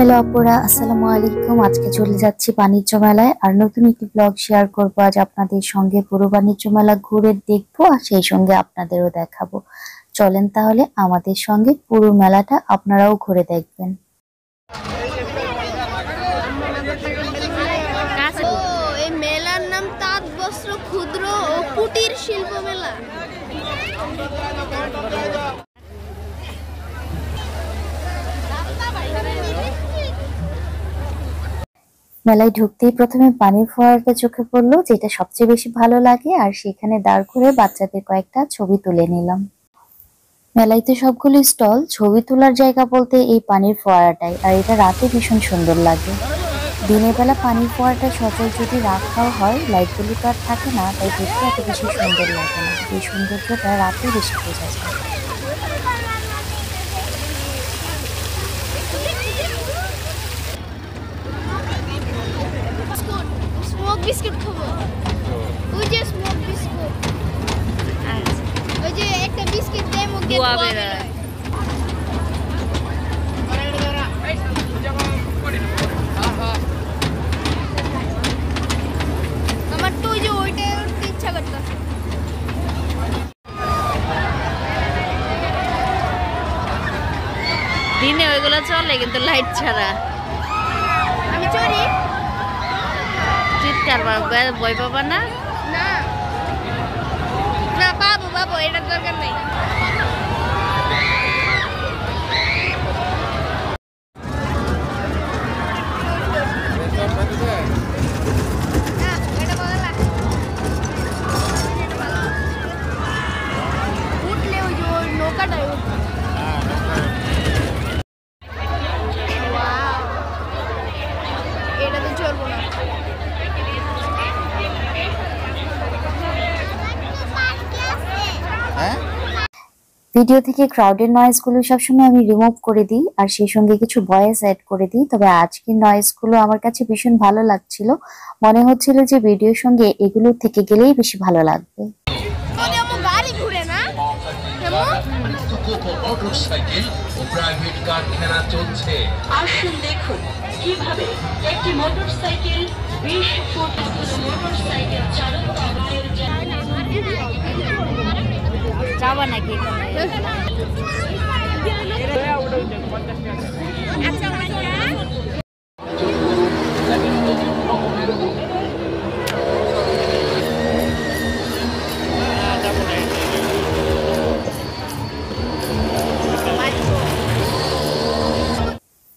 Hello আপুরা, আসসালামু আলাইকুম। আজকে চলে যাচ্ছি বাণিজ্য মেলায় আর নতুন একটি ব্লগ শেয়ার করবো আজ আপনাদের সঙ্গে। পুরো বাণিজ্য মেলা ঘুরে দেখবো আর সেই সঙ্গে আপনাদেরও দেখাবো। চলেন তাহলে আমাদের সঙ্গে পুরো মেলাটা আপনারাও ঘুরে দেখবেন। এই মেলার নাম তাঁত বস্ত্র ক্ষুদ্র ও কুটির শিল্প মেলা। মেলায় ঢুকতেই প্রথমে পানির ফোয়ারাটা চোখে পড়লো, যেটা সবচেয়ে বেশি ভালো লাগে, আর সেখানে দাঁড় করে বাচ্চাদের কয়েকটা ছবি তুলে নিলাম। মেলায় তো সবগুলো স্টল, ছবি তোলার জায়গা বলতে এই পানির ফোয়ারাটাই, আর এটা রাতে ভীষণ সুন্দর লাগে। দিনের বেলা পানির ফোয়ারাটা সচল যদি রাখাও হয়, লাইটগুলো তো আর থাকে না, তাই দেখতে এত বেশি সুন্দর লাগে না। এই সৌন্দর্যটা রাতে বেশি বোঝা যায়। স্মোক বিস্কুট খাবো, ওই যে স্মোক বিস্কুট, ওই যে একটা বিস্কিট দেয় মুখে ধোয়া বেরোয়। আমার তো ওই যে ওইটা ইচ্ছা করতেছে। দিনে ওইগুলো চলে কিন্তু লাইট ছাড়া। আমি চড়ি, চিৎকার ভয় পাবা না? না না পাবো পাবো, এটার দরকার নেই। উঠলে ওই যে ওই নৌকাটায় উঠবে। এটাতে চলবো না। ভিডিও থেকে ক্রাউডের নয়েজ গুলো সবসময় আমি রিমুভ করে দিই, আর সেই সঙ্গে কিছু ভয়েস অ্যাড করে দিই। তবে আজকের নয়েজ গুলো আমার কাছে ভীষণ ভালো লাগছিল, মনে হচ্ছিল যে ভিডিওর সঙ্গে এগুলো থেকে গেলেই বেশি ভালো লাগবে। গাড়ি ঘুরে না, মোটরসাইকেল ও প্রাইভেট কারখানা চলছে। আসুন দেখুন কিভাবে একটি মোটরসাইকেল 20 ফুট মোটরসাইকেল চালক যাবা নাকি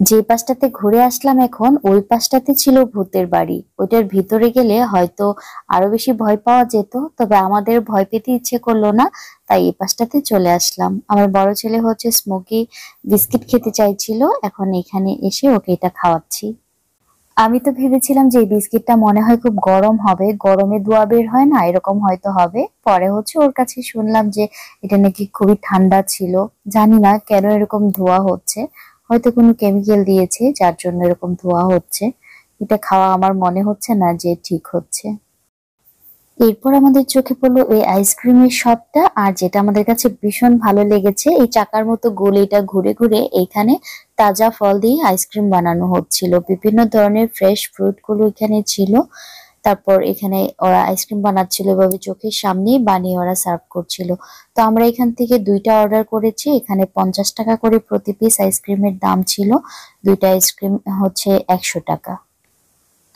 যে পাশটাতে ঘুরে আসলাম এখন, ওই পাশটাতে ছিল ভূতের বাড়ি। ওইটার ভিতরে গেলে হয়তো আরো বেশি ভয় পাওয়া যেত, তবে আমাদের ভয় পেতে ইচ্ছে করলো না, তাই এই পাশটাতে চলে আসলাম। আমার বড় ছেলে হচ্ছে স্মোকি বিস্কিট খেতে চাইছিল, এখন এখানে এসে ওকে এটা খাওয়াচ্ছি। আমি তো ভেবেছিলাম যে এই বিস্কিটটা মনে হয় খুব গরম হবে, গরমে ধোঁয়া বের হয় না, এরকম হয়তো হবে। পরে হচ্ছে ওর কাছে শুনলাম যে এটা নাকি খুবই ঠান্ডা ছিল। জানি না কেন এরকম ধোঁয়া হচ্ছে, হয়তো কোনো কেমিক্যাল দিয়েছে যার জন্য এরকম ধোঁয়া হচ্ছে। এটা খাওয়া আমার মনে হচ্ছে না যে ঠিক হচ্ছে। এরপর আমাদের চোখে পড়লো এই আইসক্রিমের শপটা, আর যেটা আমাদের কাছে ভীষণ ভালো লেগেছে, এই চাকার মতো গোল এটা ঘুরে ঘুরে এইখানে তাজা ফল দিয়ে আইসক্রিম বানানো হচ্ছিল। বিভিন্ন ধরনের ফ্রেশ ফ্রুট গুলো এখানে ছিল। তারপর এখানে ওরা আইসক্রিম বানাচ্ছিল, এভাবে চোখের সামনেই বানিয়ে ওরা সার্ভ করছিল। তো আমরা এখান থেকে দুইটা অর্ডার করেছি। এখানে 50 টাকা করে প্রতি পিস আইসক্রিমের দাম ছিল। দুইটা আইসক্রিম হচ্ছে 100 টাকা।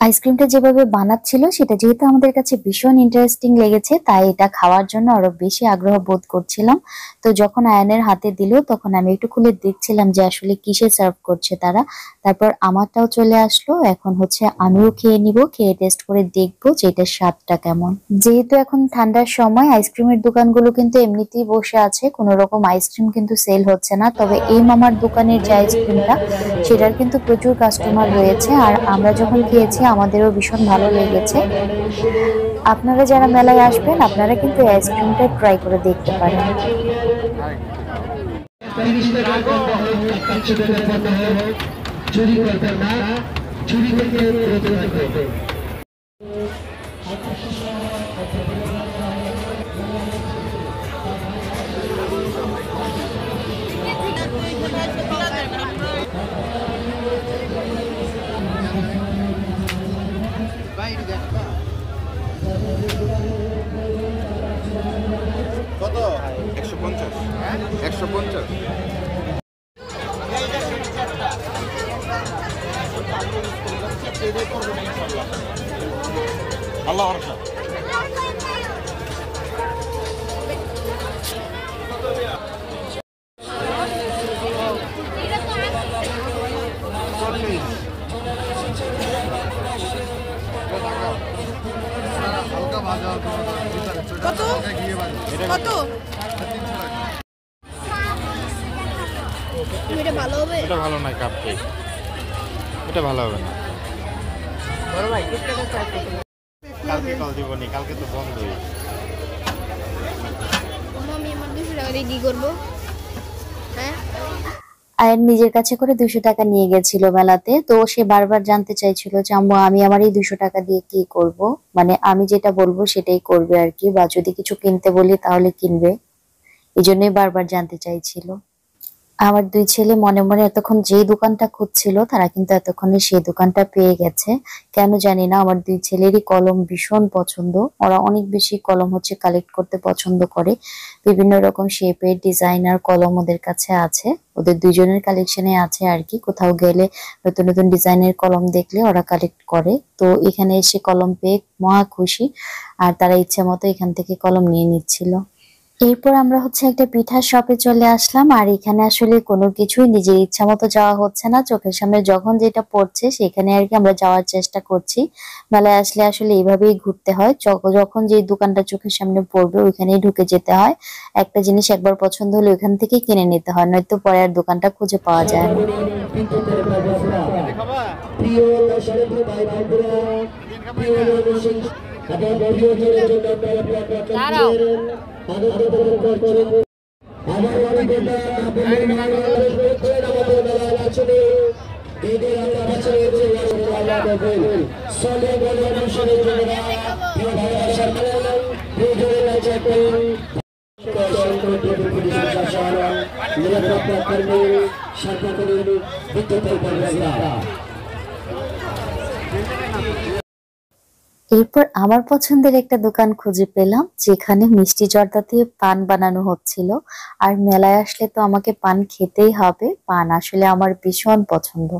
আইসক্রিমটা যেভাবে বানাচ্ছিল সেটা যেহেতু আমাদের কাছে ভীষণ ইন্টারেস্টিং লেগেছে, তাই এটা খাওয়ার জন্য আরো বেশি আগ্রহ বোধ করছিলাম। তো যখন আয়নের হাতে দিল তখন আমি একটু খুলে দেখছিলাম যে আসলে কিসে সার্ভ করছে তারা। তারপর আমারটাও চলে আসলো, এখন হচ্ছে আমিও খেয়ে নিব, খেয়ে টেস্ট করে দেখবো যে এটার স্বাদটা কেমন। যেহেতু এখন ঠান্ডার সময়, আইসক্রিমের দোকানগুলো কিন্তু এমনিতেই বসে আছে, কোনো রকম আইসক্রিম কিন্তু সেল হচ্ছে না। তবে এই মামার দোকানের যে আইসক্রিমটা, সেটার কিন্তু প্রচুর কাস্টমার রয়েছে, আর আমরা যখন খেয়েছি আমাদেরও ভীষণ ভালো লেগেছে। আপনারা যারা মেলায় আসবেন আপনারা কিন্তু এই আইসক্রিমটা ট্রাই করে দেখতে পারেন। চুরি করবেন না, চুরি থেকে প্রতিবাদ করবেন। কত এটা ভালো হবে? এটা ভালো নয়, কাপ কেক এটা ভালো হবে না। কালকে কল দিবনি, কালকে তো বন্ধই। আমি আমার 200 টাকা দিয়ে কি করবো? হ্যাঁ আয়ান নিজের কাছে করে 200 টাকা নিয়ে গেছিল মেলাতে। তো সে বারবার জানতে চাইছিল যে আম্মু আমি আমার এই 200 টাকা দিয়ে কি করব, মানে আমি যেটা বলবো সেটাই করবে আর কি, বা যদি কিছু কিনতে বলি তাহলে কিনবে, এই জন্যই বারবার জানতে চাইছিল। আমার দুই ছেলে মনে মনে এতক্ষণ যেই দোকানটা খুঁজছিল তারা কিন্তু এতক্ষণে সেই দোকানটা পেয়ে গেছে। কেন জানি না, আমার দুই ছেলেরই কলম ভীষণ পছন্দ। ওরা অনেক বেশি কলম কালেক্ট করতে পছন্দ করে। বিভিন্ন রকম শেপের ডিজাইনার কলম ওদের কাছে আছে, ওদের দুইজনের কালেকশনে আছে আর কি। কোথাও গেলে নতুন নতুন ডিজাইনের কলম দেখলে ওরা কালেক্ট করে। তো এখানে এসে কলম পেয়ে মহা খুশি, আর তারা ইচ্ছে মতো এখান থেকে কলম নিয়ে নিচ্ছিল। এরপর আমরা একটা পিঠার শপে চলে আসলাম। আর এখানে আসলে কোনো কিছুই নিজের ইচ্ছা মতো যাওয়া হচ্ছে না, চোখের সামনে যখন যেটা পড়ছে সেখানে আর কি আমরা যাওয়ার চেষ্টা করছি। মেলায় আসলে আসলে এইভাবেই ঘুরতে হয়, যখন যে দোকানটা চোখের সামনে পড়বে ওইখানেই ঢুকে যেতে হয়। একটা জিনিস একবার পছন্দ হলে ওইখান থেকে কিনে নিতে হয়, নয়তো পরে আর দোকানটা খুঁজে পাওয়া যায় না। দাঁড়াও এরপর আমার পছন্দের একটা দোকান খুঁজে পেলাম যেখানে মিষ্টি জর্দা দিয়ে পান বানানো হচ্ছিল। আর মেলায় আসলে তো আমাকে পান খেতেই হবে, পান আসলে আমার ভীষণ পছন্দ।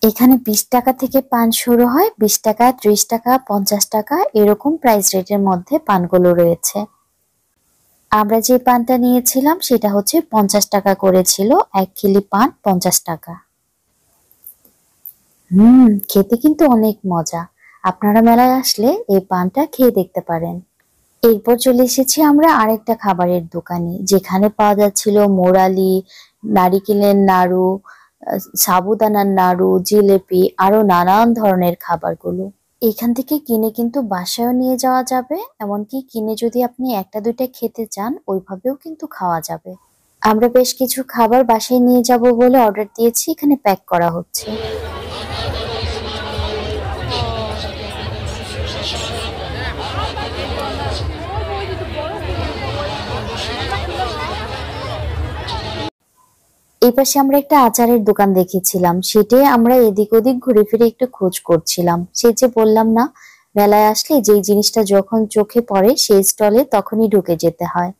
এখানে 20 টাকা থেকে পান শুরু হয়, 20 টাকা, 30 টাকা, 50 টাকা এরকম প্রাইস রেটের মধ্যে পানগুলো রয়েছে। আমরা যে পানটা নিয়েছিলাম সেটা 50 টাকা করেছিল, 1 কিলি পান 50 টাকা। খেতে কিন্তু অনেক মজা, আপনারা মেলায় আসলে এই পানটা খেয়ে দেখতে পারেন। এরপর চলে এসেছি আমরা আরেকটা খাবারের দোকানে, যেখানে পাওয়া যাচ্ছিল মোরালি, নারিকেলের নাড়ু, সাবুদানার নাড়ু, জিলেপি, আরো নানান ধরনের খাবারগুলো। এখান থেকে কিনে কিন্তু বাসায়ও নিয়ে যাওয়া যাবে, এমনকি কিনে যদি আপনি একটা দুইটা খেতে চান ওইভাবেও কিন্তু খাওয়া যাবে। আমরা বেশ কিছু খাবার বাসায় নিয়ে যাব বলে অর্ডার দিয়েছি, এখানে প্যাক করা হচ্ছে। এই পাশে আমরা একটা আচারের দোকান দেখেছিলাম, সেটাই আমরা এদিক ওদিক ঘুরে ফিরে একটু খোঁজ করছিলাম। সে যে বললাম না, মেলায় আসলে যেই জিনিসটা যখন চোখে পড়ে সেই স্টলে তখনই ঢুকে যেতে হয়।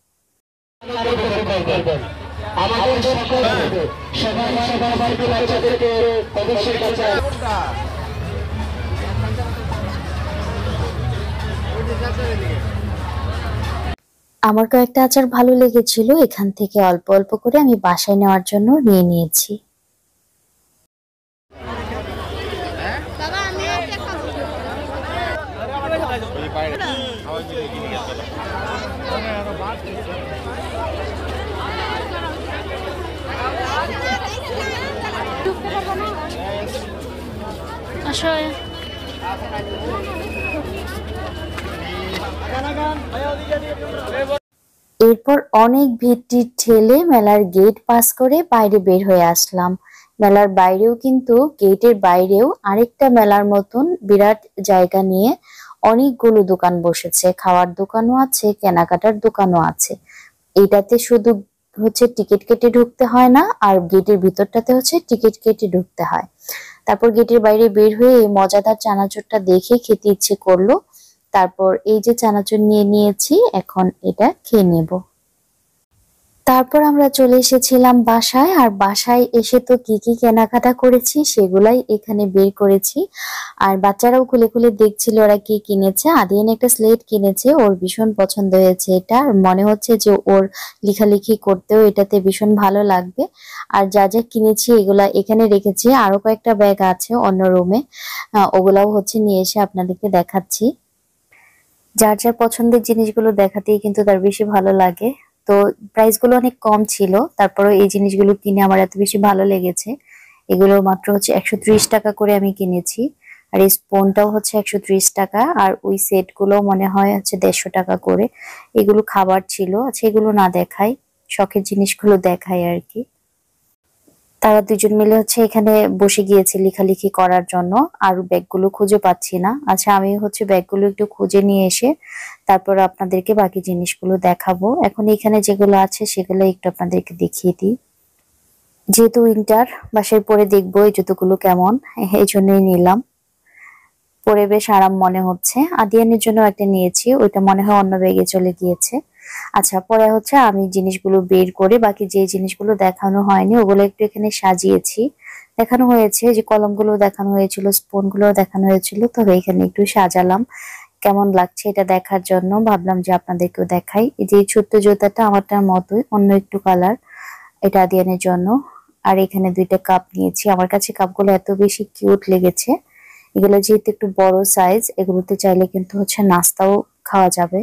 আমার কয়েকটা আচার ভালো লেগেছিল, এখান থেকে অল্প অল্প করে আমি বাসায় নেওয়ার জন্য নিয়ে নিয়েছি। বাবা আমি একটা খাবো। আসো এরপর অনেক ভিড় ঠেলে মেলার গেট পাস করে বাইরে বের হয়ে আসলাম। মেলার বাইরেও কিন্তু গেটের বাইরেও আরেকটা মেলার মতন বিরাট জায়গা নিয়ে অনেকগুলো দোকান বসেছে, খাওয়ার দোকানও আছে, কেনাকাটার দোকানও আছে। এটাতে শুধু টিকিট কেটে ঢুকতে হয় না, আর গেটের ভিতরটাতে টিকিট কেটে ঢুকতে হয়। তারপর গেটের বাইরে বের হয়ে এই মজাদার চানাচুরটা দেখে খেতে ইচ্ছে করলো। তারপর এই যে চানাচুর নিয়ে নিয়েছি, এখন এটা খেয়ে নেব। তারপর আমরা চলে এসেছিলাম বাসায়, আর বাসায় এসে তো কি কি কেনাকাটা করেছি সেগুলাই এখানে বের করেছি। আর বাচ্চারাও খুলে খুলে দেখছিল ওরা কি কিনেছে। আদিয়ান একটা স্লেট কিনেছে, ওর ভীষণ পছন্দ হয়েছে এটা, আর মনে হচ্ছে যে ওর লেখালেখি করতেও এটাতে ভীষণ ভালো লাগবে। আর যা যা কিনেছি এগুলা এখানে রেখেছি, আরো কয়েকটা ব্যাগ আছে অন্য রুমে, ওগুলাও নিয়ে এসে আপনাদেরকে দেখাচ্ছি। যার যার পছন্দের জিনিসগুলো দেখাতেই কিন্তু তার বেশি ভালো লাগে। তো প্রাইসগুলো অনেক কম ছিল, তারপরেও এই জিনিসগুলো কিনে আমার এত বেশি ভালো লেগেছে। এগুলো মাত্র হচ্ছে 130 টাকা করে আমি কিনেছি। আর এই স্পুনটাও হচ্ছে 130 টাকা। আর ওই সেটগুলো মনে হয় হচ্ছে 150 টাকা করে। এগুলো খাবার ছিল। আচ্ছা, এগুলো না দেখাই, শখের জিনিসগুলো দেখাই আর কি। তারা দুজন মিলে হচ্ছে এখানে বসে গিয়েছে লেখালেখি করার জন্য। আর ব্যাগগুলো খুঁজে পাচ্ছি না। আচ্ছা, আমি হচ্ছে ব্যাগগুলো একটু খুঁজে নিয়ে এসে তারপর আপনাদেরকে বাকি জিনিসগুলো দেখাবো। এখন এখানে যেগুলো আছে সেগুলো একটু আপনাদেরকে দেখিয়ে দিই। যেহেতু উইন্টার, বাসায় পরে দেখবো এই জুতোগুলো কেমন, এই জন্যই নিলাম। পরে বেশ আরাম মনে হচ্ছে। আদিয়ানের জন্য একটা নিয়েছি, ওইটা মনে হয় অন্য ব্যাগে চলে গিয়েছে। আচ্ছা, পরে হচ্ছে আমি জিনিসগুলো বের করে বাকি যে জিনিসগুলো দেখানো হয়নি ওগুলো একটু এখানে সাজিয়েছি। দেখানো হয়েছে যে কলমগুলো দেখানো হয়েছিল, স্পুন গুলো দেখানো হয়েছিল, তবে এখানে একটু সাজালাম। কেমন লাগছে এটা দেখার জন্য ভাবলাম যে আপনাদেরকেও দেখাই। এই যে ছোট্ট জুতাটা আমারটার মতোই, অন্য একটু কালার, এটা আদিয়ানের জন্য। আর এখানে দুইটা কাপ নিয়েছি, আমার কাছে কাপগুলো এত বেশি কিউট লেগেছে। এগুলো যেহেতু একটু বড় সাইজ, এগুলোতে চাইলে কিন্তু হচ্ছে নাস্তাও খাওয়া যাবে।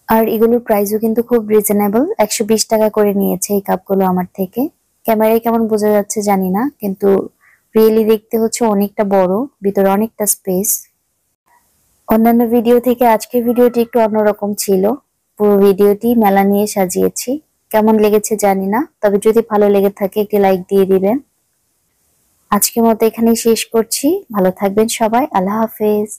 আর এগুলোর প্রাইসও কিন্তু খুব রিজনেবল, 120 টাকা করে নিয়েছে এই কাপগুলো আমার থেকে। ক্যামেরায় কেমন বোঝা যাচ্ছে জানি না, কিন্তু রিয়েলি দেখতে হচ্ছে অনেকটা বড়, ভিতরে অনেকটা স্পেস। অন্যান্য ভিডিও থেকে আজকের ভিডিওটি একটু অন্যরকম ছিল। পুরো ভিডিওটি মেলা নিয়ে সাজিয়েছি। কেমন লেগেছে জানি না, তবে যদি ভালো লেগে থাকে একটি লাইক দিয়ে দিবেন। আজকের মতো এখানেই শেষ করছি। ভালো থাকবেন সবাই, আল্লাহ হাফেজ।